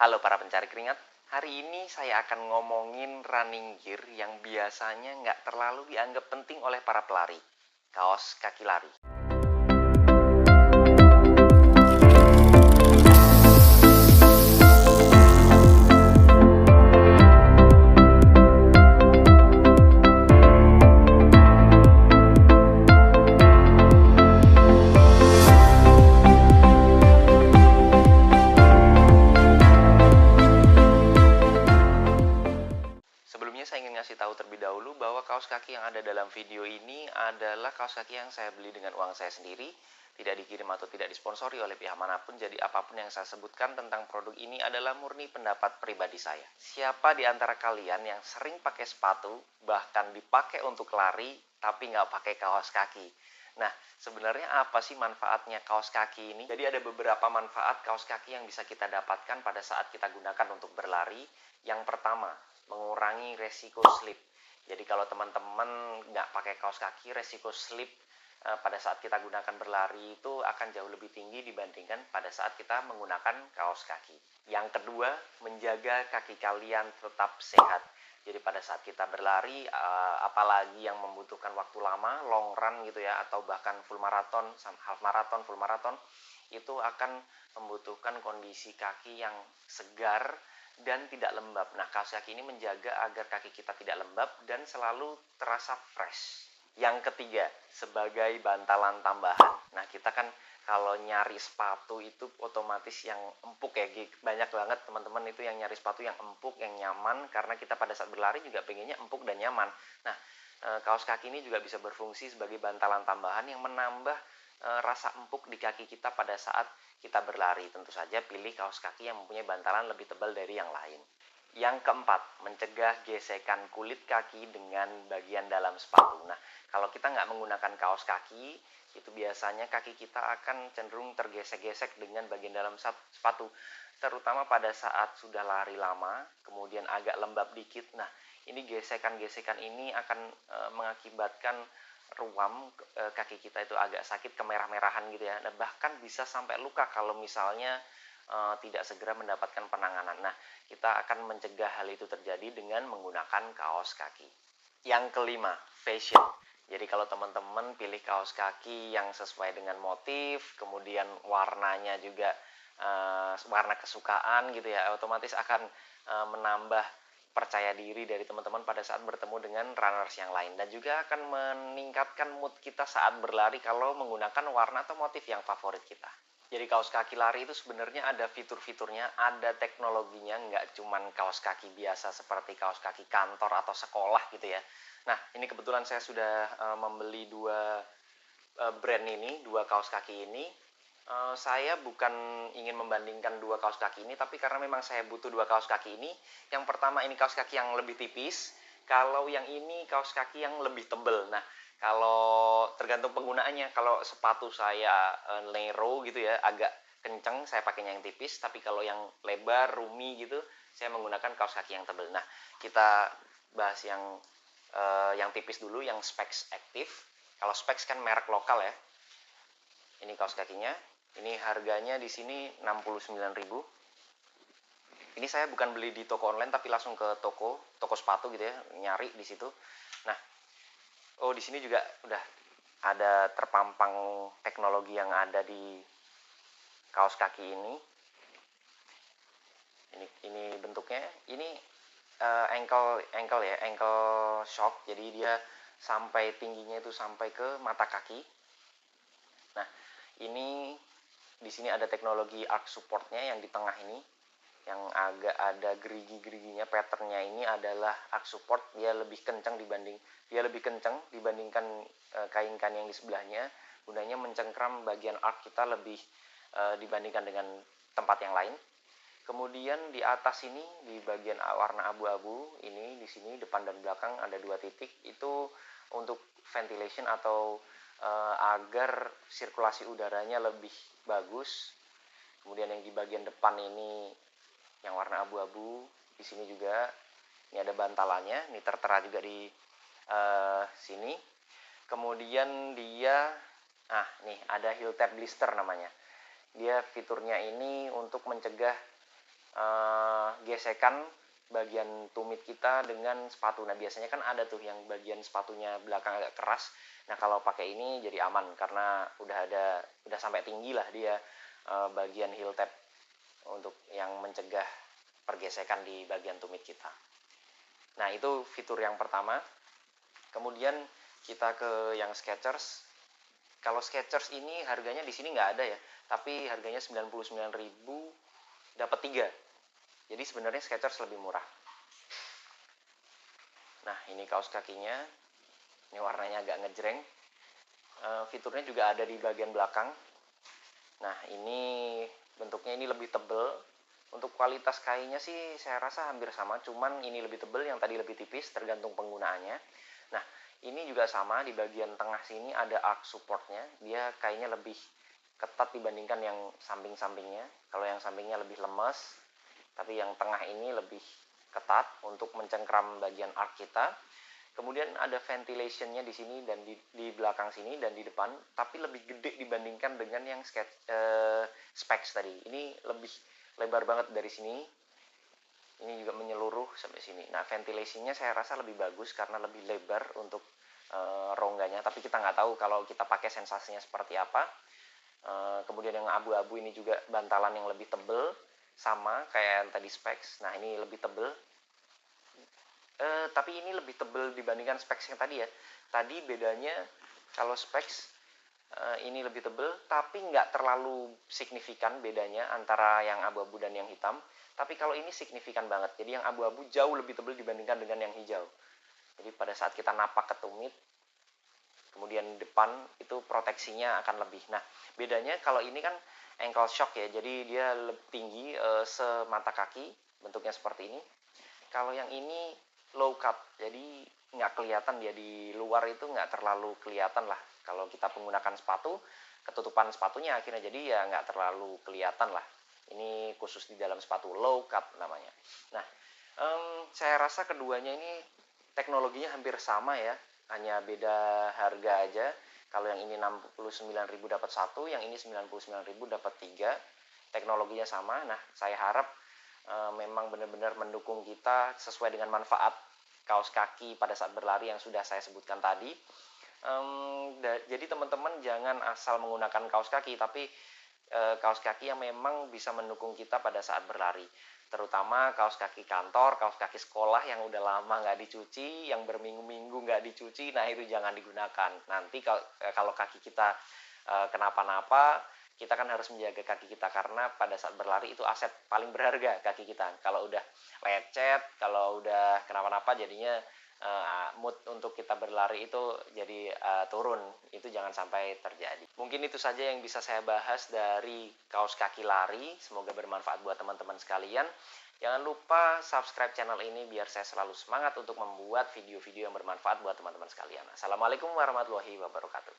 Halo para pencari keringat, hari ini saya akan ngomongin running gear yang biasanya nggak terlalu dianggap penting oleh para pelari, kaos kaki lari. Sebelumnya saya ingin ngasih tahu terlebih dahulu bahwa kaos kaki yang ada dalam video ini adalah kaos kaki yang saya beli dengan uang saya sendiri, tidak dikirim atau tidak disponsori oleh pihak manapun, jadi apapun yang saya sebutkan tentang produk ini adalah murni pendapat pribadi saya. Siapa di antara kalian yang sering pakai sepatu, bahkan dipakai untuk lari, tapi nggak pakai kaos kaki? Nah, sebenarnya apa sih manfaatnya kaos kaki ini? Jadi ada beberapa manfaat kaos kaki yang bisa kita dapatkan pada saat kita gunakan untuk berlari. Yang pertama, mengurangi resiko slip. Jadi kalau teman-teman nggak pakai kaos kaki, resiko slip pada saat kita gunakan berlari itu akan jauh lebih tinggi dibandingkan pada saat kita menggunakan kaos kaki. Yang kedua, menjaga kaki kalian tetap sehat. Jadi pada saat kita berlari, apalagi yang membutuhkan waktu lama, long run gitu ya, atau bahkan full marathon, half marathon, full marathon, itu akan membutuhkan kondisi kaki yang segar dan tidak lembab. Nah, kaos kaki ini menjaga agar kaki kita tidak lembab dan selalu terasa fresh. Yang ketiga, sebagai bantalan tambahan. Nah, kita kan kalau nyari sepatu itu otomatis yang empuk ya. Banyak banget teman-teman itu yang nyari sepatu yang empuk, yang nyaman, karena kita pada saat berlari juga pengennya empuk dan nyaman. Nah, kaos kaki ini juga bisa berfungsi sebagai bantalan tambahan yang menambah rasa empuk di kaki kita pada saat kita berlari. Tentu saja pilih kaos kaki yang mempunyai bantalan lebih tebal dari yang lain. Yang keempat, mencegah gesekan kulit kaki dengan bagian dalam sepatu. Nah, kalau kita nggak menggunakan kaos kaki, itu biasanya kaki kita akan cenderung tergesek-gesek dengan bagian dalam sepatu. Terutama pada saat sudah lari lama, kemudian agak lembab dikit. Nah, ini gesekan-gesekan ini akan mengakibatkan ruam kaki kita itu agak sakit, kemerah-merahan gitu ya. Nah, bahkan bisa sampai luka kalau misalnya tidak segera mendapatkan penanganan. Nah, kita akan mencegah hal itu terjadi dengan menggunakan kaos kaki. Yang kelima, fashion. Jadi kalau teman-teman pilih kaos kaki yang sesuai dengan motif, kemudian warnanya juga warna kesukaan gitu ya, otomatis akan menambah percaya diri dari teman-teman pada saat bertemu dengan runners yang lain, dan juga akan meningkatkan mood kita saat berlari kalau menggunakan warna atau motif yang favorit kita. Jadi kaos kaki lari itu sebenarnya ada fitur-fiturnya, ada teknologinya, nggak cuman kaos kaki biasa seperti kaos kaki kantor atau sekolah gitu ya. Nah, ini kebetulan saya sudah membeli dua brand ini, dua kaos kaki ini. Saya bukan ingin membandingkan dua kaos kaki ini, tapi karena memang saya butuh dua kaos kaki ini. Yang pertama ini kaos kaki yang lebih tipis, kalau yang ini kaos kaki yang lebih tebal. Nah, kalau tergantung penggunaannya, kalau sepatu saya narrow gitu ya, agak kenceng, saya pakainya yang tipis. Tapi kalau yang lebar, roomy gitu, saya menggunakan kaos kaki yang tebal. Nah, kita bahas yang tipis dulu, yang Specs Active. Kalau Specs kan merek lokal ya. Ini kaos kakinya. Ini harganya di sini 69.000. Ini saya bukan beli di toko online tapi langsung ke toko sepatu gitu ya, nyari di situ. Nah, di sini juga udah ada terpampang teknologi yang ada di kaos kaki ini. Ini bentuknya, ini ankle ya, ankle shock. Jadi dia sampai tingginya itu sampai ke mata kaki. Nah, ini di sini ada teknologi arch supportnya yang di tengah ini, yang agak ada gerigi-geriginya. Patternnya ini adalah arch support, dia lebih kencang dibandingkan kain-kain yang di sebelahnya. Gunanya mencengkram bagian arch kita lebih dibandingkan dengan tempat yang lain. Kemudian di atas ini, di bagian warna abu-abu ini, di sini depan dan belakang ada dua titik, itu untuk ventilation atau agar sirkulasi udaranya lebih bagus. Kemudian yang di bagian depan ini yang warna abu-abu, di sini juga ini ada bantalannya, ini tertera juga di sini. Kemudian dia, nih ada heel tab blister namanya. Dia fiturnya ini untuk mencegah pergesekan bagian tumit kita dengan sepatu. Nah biasanya kan ada tuh yang bagian sepatunya belakang agak keras. Nah kalau pakai ini jadi aman karena udah sampai tinggi lah dia bagian heel tab untuk yang mencegah pergesekan di bagian tumit kita. Nah itu fitur yang pertama. Kemudian kita ke yang Skechers. Kalau Skechers ini harganya di sini nggak ada ya, tapi harganya 99.000 dapat 3. Jadi sebenarnya Skechers lebih murah. Nah ini kaos kakinya, ini warnanya agak ngejreng. Fiturnya juga ada di bagian belakang. Nah ini bentuknya ini lebih tebal. Untuk kualitas kainnya sih saya rasa hampir sama, cuman ini lebih tebal, yang tadi lebih tipis, tergantung penggunaannya. Nah ini juga sama, di bagian tengah sini ada arch supportnya. Dia kainnya lebih ketat dibandingkan yang samping-sampingnya. Kalau yang sampingnya lebih lemes, tapi yang tengah ini lebih ketat untuk mencengkram bagian arch kita. Kemudian ada ventilationnya di sini dan di belakang sini dan di depan, tapi lebih gede dibandingkan dengan yang Specs tadi. Ini lebih lebar banget dari sini. Ini juga menyeluruh sampai sini. Nah ventilationnya saya rasa lebih bagus karena lebih lebar untuk rongganya. Tapi kita nggak tahu kalau kita pakai sensasinya seperti apa. Kemudian yang abu-abu ini juga bantalan yang lebih tebal, sama kayak yang tadi Specs. Nah ini lebih tebal. Tapi ini lebih tebal dibandingkan Specs yang tadi ya. Tadi bedanya kalau Specs ini lebih tebal, tapi nggak terlalu signifikan bedanya antara yang abu-abu dan yang hitam. Tapi kalau ini signifikan banget. Jadi yang abu-abu jauh lebih tebal dibandingkan dengan yang hijau. Jadi pada saat kita napak ke tumit, kemudian depan itu proteksinya akan lebih. Nah bedanya kalau ini kan ankle shock ya, jadi dia lebih tinggi semata kaki, bentuknya seperti ini. Kalau yang ini low cut, jadi nggak kelihatan dia di luar, itu nggak terlalu kelihatan lah. Kalau kita menggunakan sepatu, ketutupan sepatunya akhirnya jadi ya nggak terlalu kelihatan lah. Ini khusus di dalam sepatu, low cut namanya. Nah saya rasa keduanya ini teknologinya hampir sama ya, hanya beda harga aja. Kalau yang ini 69.000 dapat 1, yang ini 99.000 dapat 3. Teknologinya sama. Nah saya harap memang benar-benar mendukung kita sesuai dengan manfaat kaos kaki pada saat berlari yang sudah saya sebutkan tadi. Jadi teman-teman jangan asal menggunakan kaos kaki, tapi kaos kaki yang memang bisa mendukung kita pada saat berlari. Terutama kaos kaki kantor, kaos kaki sekolah yang udah lama nggak dicuci, yang berminggu-minggu nggak dicuci, nah itu jangan digunakan. Nanti kalau kaki kita kenapa-napa, kita kan harus menjaga kaki kita, karena pada saat berlari itu aset paling berharga kaki kita. Kalau udah lecet, kalau udah kenapa-napa, jadinya mood untuk kita berlari itu jadi turun. Itu jangan sampai terjadi. Mungkin itu saja yang bisa saya bahas dari kaos kaki lari. Semoga bermanfaat buat teman-teman sekalian. Jangan lupa subscribe channel ini biar saya selalu semangat untuk membuat video-video yang bermanfaat buat teman-teman sekalian. Assalamualaikum warahmatullahi wabarakatuh.